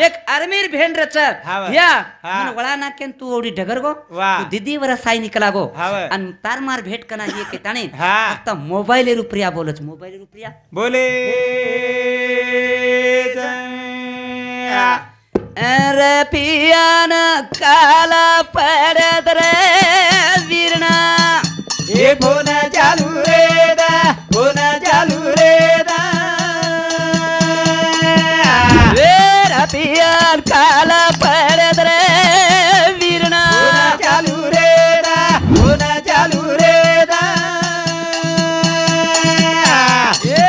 एक आर्मीर भेन रच या मन वळा ना केन तू ओडी ढगर गो तू दीदी वर साई निकला गो अन तार मार भेट कना ये के ताणे आता मोबाईल रुपया बोलच मोबाईल रुपया बोले अरे पियान काला पडत रे वीरणा ये बोना चालू रे दा बोना चालू रे दा वेरा पियान काला पडत रे वीरणा बोना चालू रे दा बोना चालू रे दा ये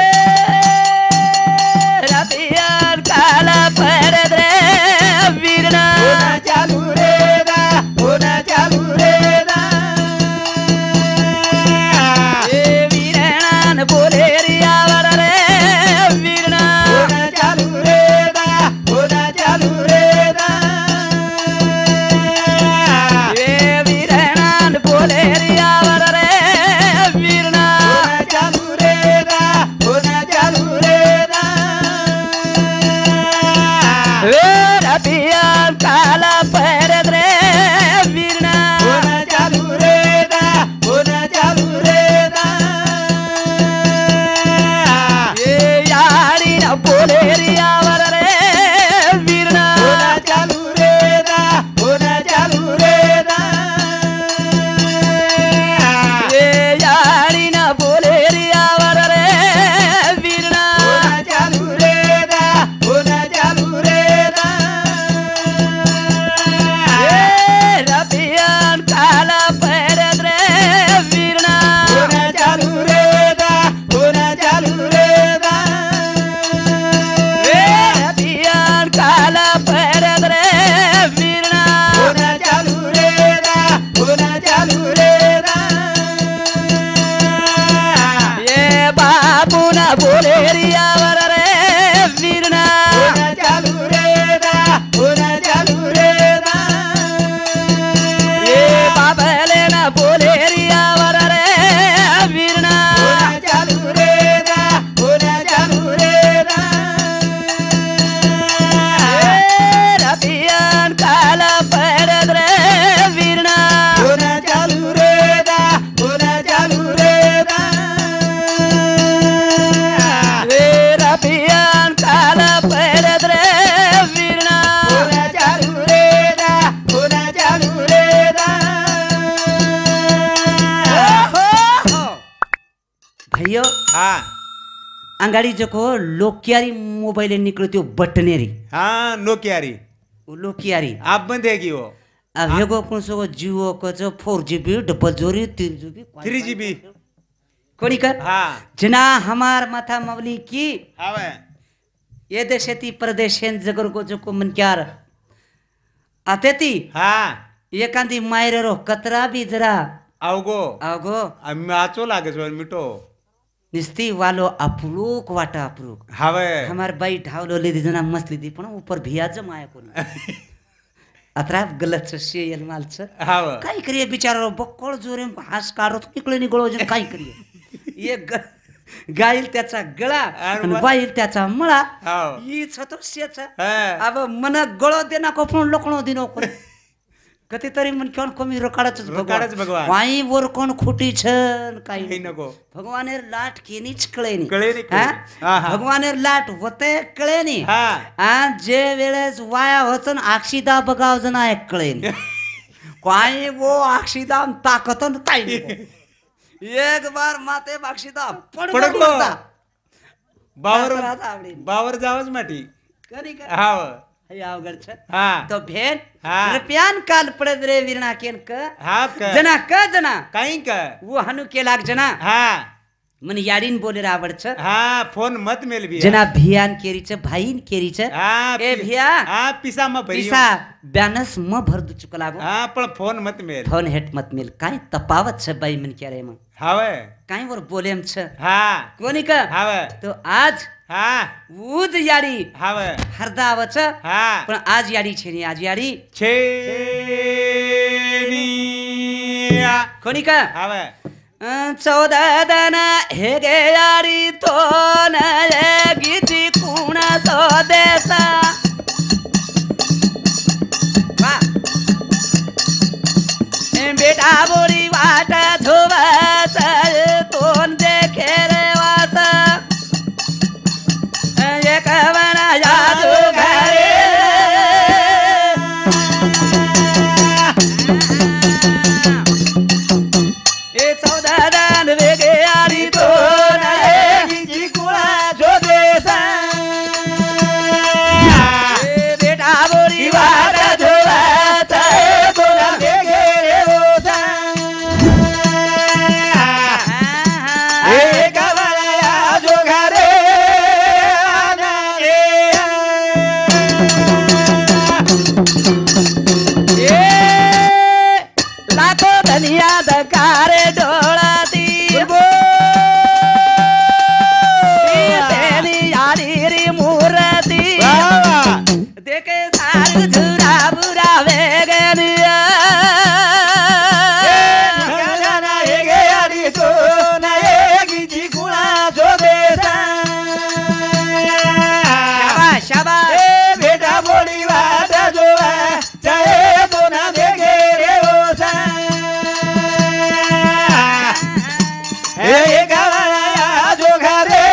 पियान काला पडत रे वीरणा बोना चालू रे दा बोना चालू रे दा ये वीरणा बोले रिया वर रे वीरणा बोना चालू रे दा बोना चालू रे दा ये वीरणा बोले रिया वर रे वीरणा बोना चालू रे दा बोना चालू रे दा वेरा पियान काला पडत रे वीरणा बोना चालू रे दा बोना चालू रे दा ये यारी ना बोले रिया वर रे वीरणा बोना चालू रे दा बोना चालू रे दा ये यारी ना बोले रिया वर रे वीरणा बोना चालू रे दा बोना चालू रे दा ये रबियान काला पडत रे वीरणा बोना चालू रे दा बोना चालू रे दा ये रबियान काला पडत रे वीरणा बोना चालू रे दा बोना चालू रे दा ये बाबू ना बोले रिया वर रे वीरणा बोना चालू रे दा बोना चालू रे दा ये बाबले ना बोले रिया वर रे वीरणा बोना चालू रे दा बोना चालू रे दा ये रबियान काला पडत रे वीरणा बोना चालू रे दा बोना चालू रे दा ये रबियान काला पडत रे वीरणा बोना चालू रे दा बोना चालू रे दा भाइयों हा अंगाड़ी जको लोकियारी मोबाइल निकलती बटनेरी हाँ नोकियारी लोकियारी आप बंद है की वो अब हेगो कौन सो जियो को जो 4GB डबल जोरी 3GB 3GB कोणी का हाँ जना हमार माथा मवली की आवे ये देशेती परदेशेन जगर को जो को मन क्यार आतेती हाँ एकांदी मायरे रो कतरा भी जरा आवगो आगो आम्ही आचो लागे सो मिठो निस्ती वालो अपुरूक वाटा अपुरूक हवे हमार बाई ढावलो ले जना मस्त ली पण ऊपर भियाज माया कोणी अतरा गलत शेयल मालच हवे काय करिए बिचारो बक्कळ जोरे हास काढत निकळे निगळो जे काय करिए एक गाईल त्याचा गळा आणि बाईल त्याचा मळा हाव हीच होतो शेचा हा अब मन गळो देना को पण लोकणो दिनो को कधी तरी मन कोण कमी रोकाडच भगवान वाई वर कोण खोटी छन काही काही नको भगवानेर लाट केनीच कळेनी कळेनी भगवानेर लाट होते कळेनी हा जे वेळेस वाया होतन अक्षिदा बगाव जण ऐक कळेनी काही वो अक्षिदा ताकतन ताई एक बार माते अक्षिदा पडलो बावर जावच माटी करी हाव हे अवघड छ हा तो भेन हा. रुपयान काल पडत रे वीरणा केन क हा का जना क जना काही का वो हनु केलाक जना हा मन याडीन बोले रावड छ हा फोन मत मेल भी जना भियान केरी छ भाईन केरी छ हा ए भिया हा पिसा म भरी पिसा ब्यानस म भर दु चुकलागो हा पण फोन मत मेल फोन हेट मत मिल काय तपावत छ बाई मन क्या रे म हावे काय वर बोलेम छ हा कोणी का हावे तो आज हा उज याडी हावे हरदा आवच हा पण आज याडी छेनी आज याडी छेनी कोणी का हावे 14 दना हे गे याडी तो न गीची कुणा तो देसा बेटा बोरी वाट धोवाच तोंड देखे रे वास एक वना जादू घरे ए 14 दान वेगे आरी तो गिजी कुळा जो देसा बेटा बोरी वाट धोवाच तोंड देखे रे ओसा एक वळया जो घरे लाखो धनिया दकारे डोळा ती तेली यारी री मूर्ती देखे सार झुरा बुरा वेगनिया हेगे आडी तो नाही गिजी कुळा जो देसा शाबाश शाबाश बेटा बोली वाट जोवा चाहे तो ना देखे रे ओसा हे गावाला जो घरे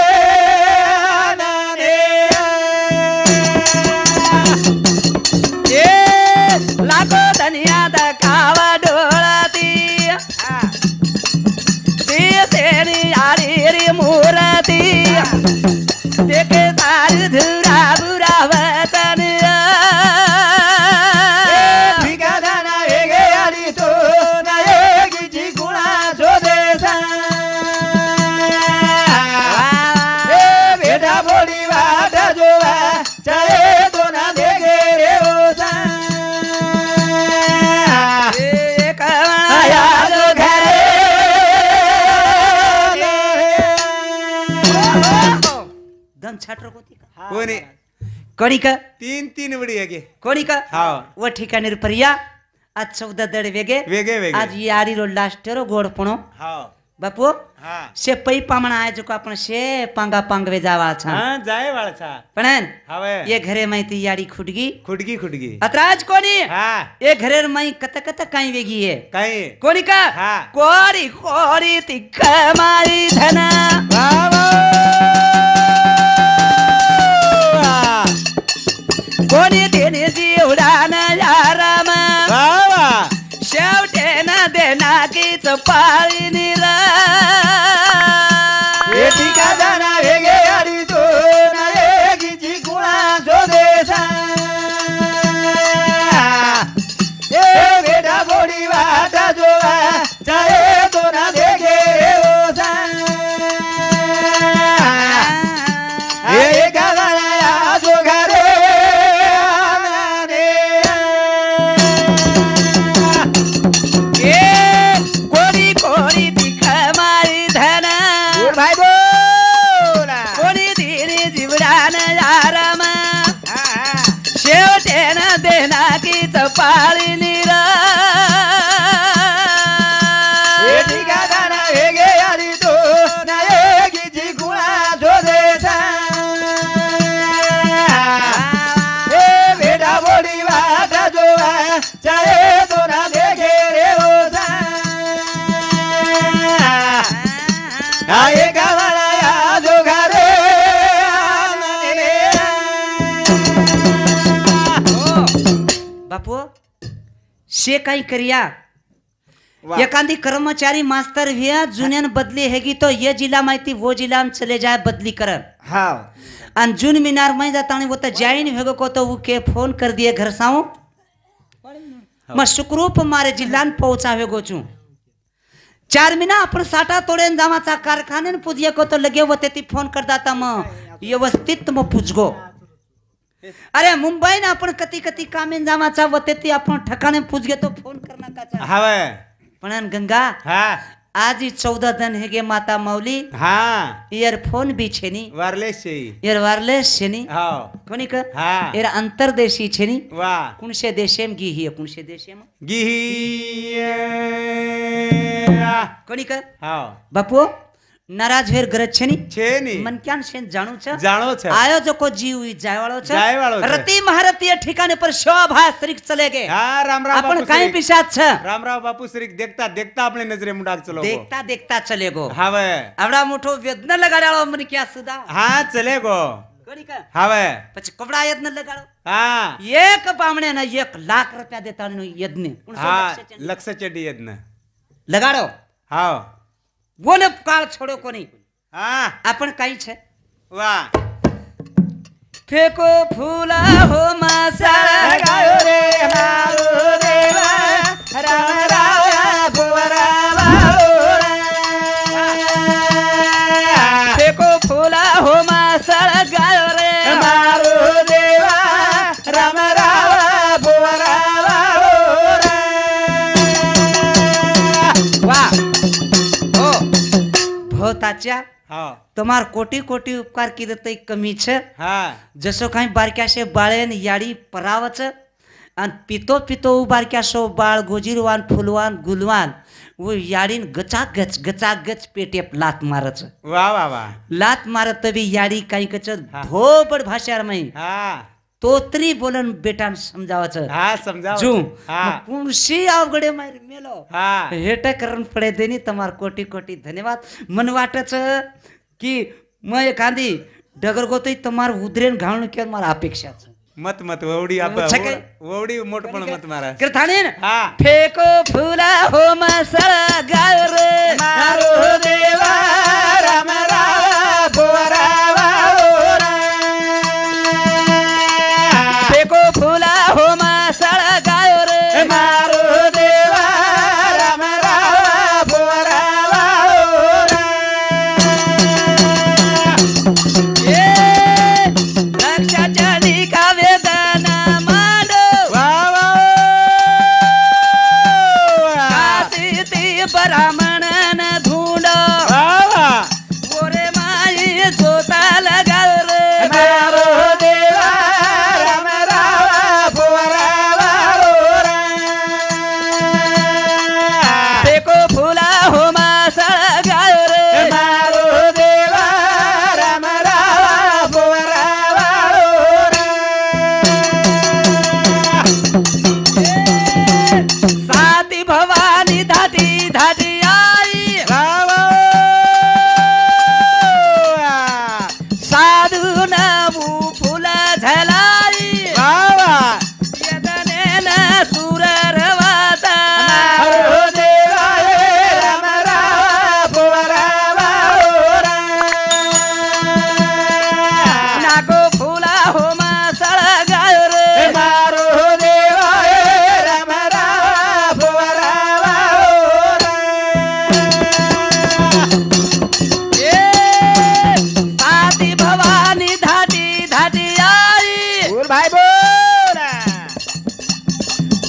लाखो धनिया दखावा डोळाती ती तेली यारी री मूर्ती देखे सार झुरा बुरा वतनिया ठिकाणा हेगे आडी तो नाही गिजी कुळा जो देसा बेटा बोली वाट जोवा चाहे तो ना देखे रे ओसा एक आया जो घरे दम छाटर होती का कोणी कोणी का तीन वडी आहे कोणी का हाव. व ठिकाणी रुपया आज 14 दड वेगे वेगे आज यारी रो लास्ट रो गोड पणो हाव बापू हा शे पै पामणा आहे जो का आपण शे पांगा पांगवे जावा छा हा जाय वाळसा पण हवे ये घरे माहिती यारी खुडगी खुडगी अतराज कोणी हा ये घरेर माई कत कत काही वेगी आहे काय कोणी का हा. कोरी कोरी तिख मारी धना कोणी देणे जीवडान याराम शेवटे न देना कीच पाळी निरा हे ठिकाणा हेगे आडी तो नाही गिजी कुळा जो देसा हे बेटा बोली वाट जोवा चाहे तो ना देखे रे ओसा हे गावाला जो घरे कोणी कोणी तिख मारी धना भाई बोला कोणी दिनी जीवडान याराम शेवटे न देना कीच पाळी निरा हे ठिकाणा हेगे आडी तो नाही गिजी कुळा जो देसा हे बेटा बोली वाट जोवा चाहे तो ना देखे रे ओसा हे गावाला या जो घरे बापू शे काही करिया एखादी कर्मचारी मास्तर व्या जुन्यान बदली हेगी तो ये जिला माहिती वो जिला में चले जाए बदली कर हां अन जून मीनार में जाता वो तो जाइन भेगो को तो वो के फोन कर दिए घर साऊ मैं सुखरूप मारे जिल्ला पहुंचा वेगो छू 4 महीना अपन साटा तोड़े जामाचा कारखाने पुजिए को तो लगे वो तेती फोन कर दाता म व्यवस्थित म पुजगो अरे मुंबई ना आपण कती कती कामेन जामाचा व तेती आपण ठिकाणे पुजगे तो फोन करना का हवे पण गंगा हा आज ही 14 दिन हेगे माता मौली हा ईयरफोन भी छेनी वायरलेस छे ईयर वायरलेस छेनी हाव कोणी का हा एर अंतरदेशी छेनी वा कुणशे देशेम गी ही कुणशे देशेम गिही कोणी का हाव बापू नाराज भेर गरज છે ની છે ની મન ક્યાં છે જાણું છે જાણો છે આયોજકો જીવ જાયવાળો છે જાયવાળો છે. રતિ મહારતીય ठिकाने पर शोभा श्री चले गए હા રામ રામ अपन બાપુ कहीं શ્રી. पिशाच છે રામ રામ બાપુ શ્રી देखता देखता આપણે નજરે મુડાક ચલો देखता देखता चले गो હવે આવડા મોટો વેદના લગાડ્યાળો મને ક્યાં સુધા હા ચલે ગો ગણી કા હવે પછી કપડા યજ્ઞ લગાડો હા એક બામણે ને 1 લાખ રૂપિયા દેતા યજ્ઞ હા લક્ષ ચડી યજ્ઞ લગાડો હા બોલે કાળ છોડો કોની હા આપણ કઈ છે વાહ फेको फूला हो मासाळा ગાયો રે મારો દેવા રામ રાવા ભુવરાવા फेको फूला हो मासाळा गायो रे મારો દેવા રામ રાવા ભુવરાવા वाह हो भोताच्या હા તમાર કોટી કોટી ઉપકાર કીધો તો કમી છે હા जसो काही बारक्याशे बाळेन याडी परावच आणि पितो पितो बारक्याशो बाळ गोजीरवान फुलवान गुलवान वो याडीन गचागच पेटेप लात मारच વાહ वाह वाह लात मारत बी याडी काही कच हा. धोबड भाषार मही હા तोतरी बोलन बेटान समजावच હા समजाव जू હા कुणशी अवघडे मार मेलो હા हेट करून पडे देनी तमार कोटी कोटी धन्यवाद मन वाटच की मैं एखादी डगर गोतोय तमार उदरेन घालून केलं मला अपेक्षा मत मत ववडी आप अच्छा काय? ववडी मोठ पण मत मारा करताने हा फेको फुला हो मसाळा गाय रे મારો દેવા રામ રાવા ભુવરાવા फेको फुला हो मसाळा गाय रे મારો દેવા રામ રાવા ભુવરાવા ए लक्षाच्या निका वेदना मांडो वाह वाह कासिती ब्राह्मणन धुंड वाह वाह ओरे माई जोता लगाल रे મારો દેવા રામ રાવા ભુવરાવા फेको फुला हो मसाळा गाय रे મારો દેવા રામ રાવા ભુવરાવા साती भवानी धाटी धाटी आई वाह वाह साधू नवू फुल झलाई वाह वाह यदनेन सुर रवाता મારો દેવા રામ રાવા ભુવરાવા नागो फुला हो मसाळा गाय रे મારો દેવા રામ રાવા ભુવરાવા ए साती भवानी धाटी धाटी आई બોલ ભાઈ બોલ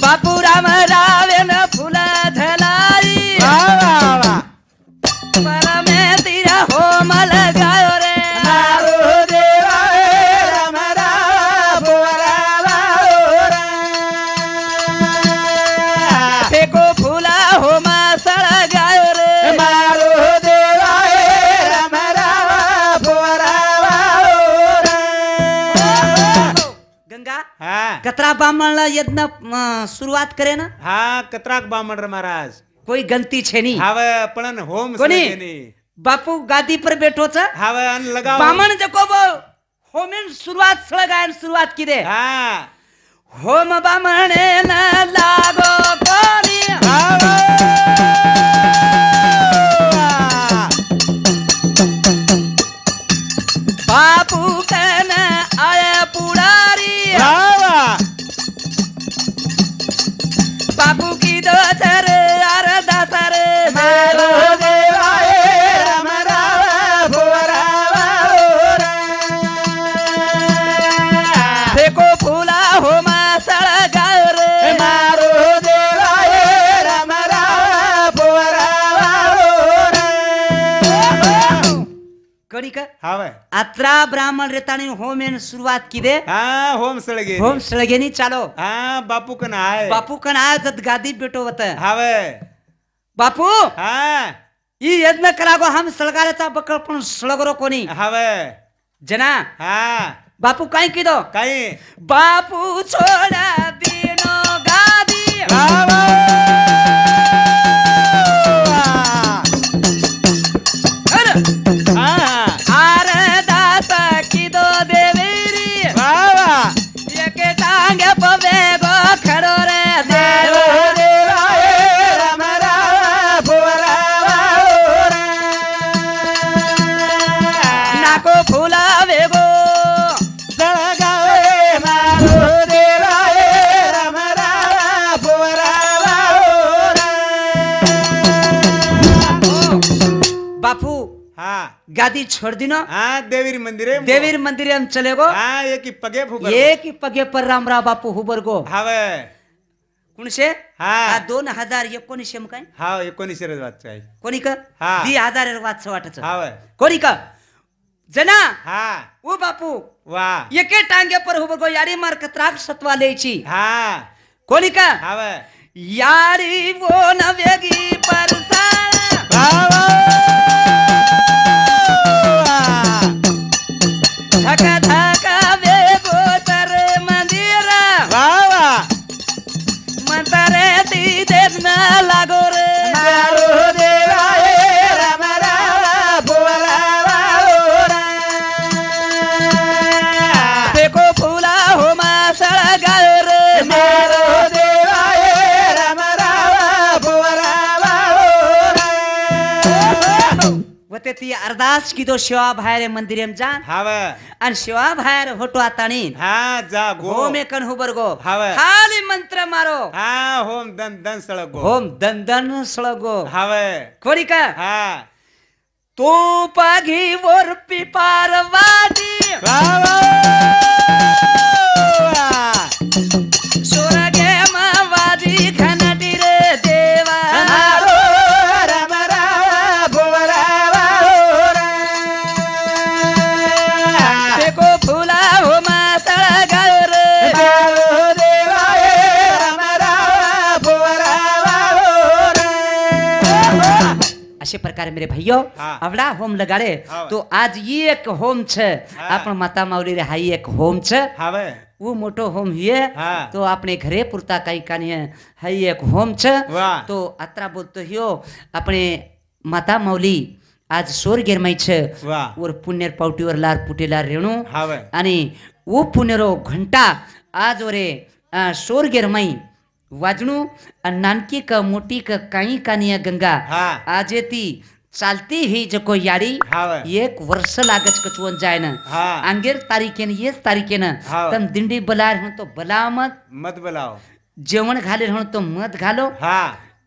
बापू राम रावेन फुल झलाई वाह वाह वाह परमे तिरा हो मल गायो रे મારો દેવા રામ રાવા ભુવરાવા फेको फुला हो मसाळा गायो रे મારો દેવા રામ રાવા ભુવરાવા गंगा हा कतरा बामणला यज्ञ सुरुवात करे ना हा कतराक बामण रे महाराज कोई गंती छे नी हावे पण होम कोणी सळगेनी बापू गादी पर बैठो छ हावे अन लगाव बामण जको बो होमेन सुरुवात सळगायन सुरुवात किदे हा होम बामणे न लागो कोणी बापू कन आय पुडारी बापू की दो सर अर्धा सर મારો દેવા રામ રાવા ભુવરાવા फेको फुला हो मसाळा गाय रे મારો દેવા રામ રાવા ભુવરાવા कणी का हावे अत्रा ब्राह्मण रेतानी होमेन सुरुवात किदे हा होम सळगे होम सळगेनी चालो हा बापू कन आहे बापू कन आज गादी बेटो होत हावे बापू हा ई यज्ञ करागो हम सळगाराचा बकळ पण सळगरो कोणी हवे जना हा बापू काय किदो काही बापू छोड़ा दिनो गादी बाबा हा आर दास किदो देवेरी बाबा एक टांगे पवे गो खड़ो रे देव देवाए राम राम भुवरावा नाको फुलावे गो जळगावे मारो देवाए राम राम भुवरावा बापू हा गादी छोड़ दिनो हा देवीर मंदिर है देवीर मंदिर हम चले गो हा एक ही पगे फुबर एक ही पगे पर रामराव बापू हुबर गो हवे कुणशे हा 2019 म काय हा 19 वाजता आहे कोणी का हा. 2000 वाच वाटच हवे कोणी का जना हा ओ बापू वा एके टांगे पर हुबर गो यारी मार कत्राक सत्वा लेची हा कोणी का हवे यारी वो न वेगी परसाळा बाबा धका धका वेगो तर मंदिर बाबा मंतरे ती देत न लागो रे मारो देवाए राम राम भुवरावा देखो फूला हो मासळ गाळ रे मारो देवाए राम राम भुवरावा वते ती अरदास की दो शिवा बाहेर मंदिरम जान हवे आणि शिवा बाहेर होतो आतानी हा जा गो होम एकन हुबर गो हावे. खाली मंत्र मारो हा होम दन दन सळग गो होम दंदन सळगो हवे कोणी का हा तू पागी वर पिपार वाटी बाबा सोरगे मावादी घनटी रे देवा मारो राम राम भुवरावा देखो फुला हो मासळ गाळ रे मारो देवाए राम राम भुवरावा अशे प्रकारे मेरे भाइयों हाँ। अवड़ा होम लगाड़े हाँ। तो आज ये एक होम छे हाँ। आपण माता माऊली रे हाई एक होम छे हवे वो मोटो होम हिये हाँ। तो अपने घरे पुरता काही कानी है हाई एक होम छे वाह। तो अत्रा बोलतो हियो अपने माता माऊली आज सोर गिरमाई छे वाह। वर पुण्यर पावटीवर लार पुटेलार रेणू हवे आणि वो पुण्यरो घंटा आज ओरे सोर गिरमाई वाजणू आणि नानकी का मोटी का काही कानी है गंगा हाँ। आज ती चालती ही जको याडी हावे. एक वर्ष लागच कचवून जाय ना हाँ। अंगेर तारीखेन येच तारीखेनं हाव. तम दिंडी बलार म्हणतो बला मत मत बोलाव जेवण घाले म्हणतो मत घालो हा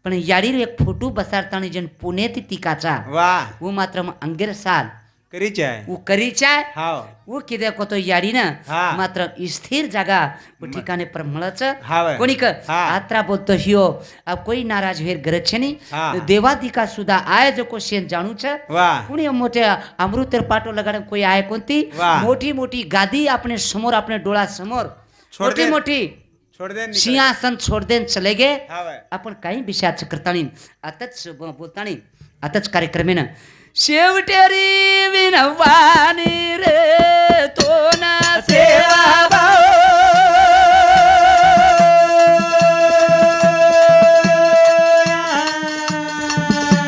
पण याडीर एक फोटो बसारतानी जन पुणे ती तिकाचा वाह वो मात्र मग अंगेर साल करीच आहे वो करीचाय हाव वो किद्या कोतो याडी ना हा. मात्र स्थिर जागा वो ठिकाणे पर मळच हावे. कोणी क हा. आत्रा बोलतो हियो अब कोई नाराज हेर गरज छे नी हा. देवादिका सुद्धा आय जो को शेन जाणू छ वाह कुणी मोठे अमृतर पाटो लगाडे कोई आय कोणती वाह. मोठी मोठी गादी आपणे समोर आपणे डोळा समोर छोड़ मोठी दे. मोठी छोड़ दे निकल. सिंहासन छोड़ देन चले गे हावे. आपण काही विषयाचं करतानी आताच बोलतानी आताच कार्यक्रमेनं शेवटेरी विनवानी रे तो ना सेवा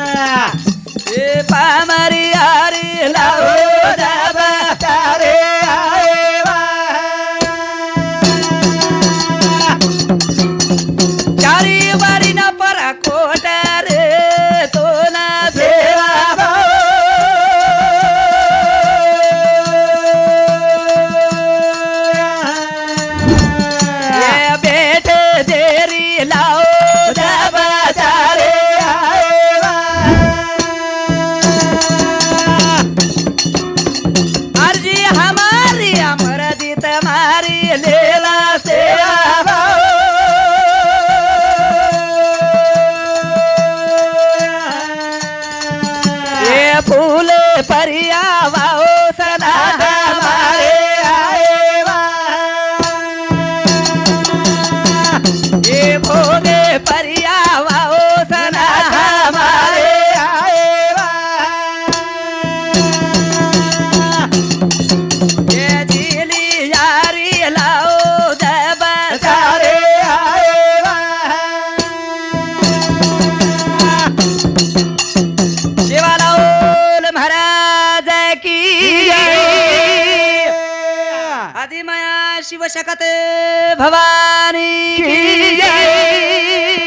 ए पामरी आरी लावो दाबा तारे आए चारी वारी ना परा कोटा रे तो ना सेवा शिव शकते भवानी की जय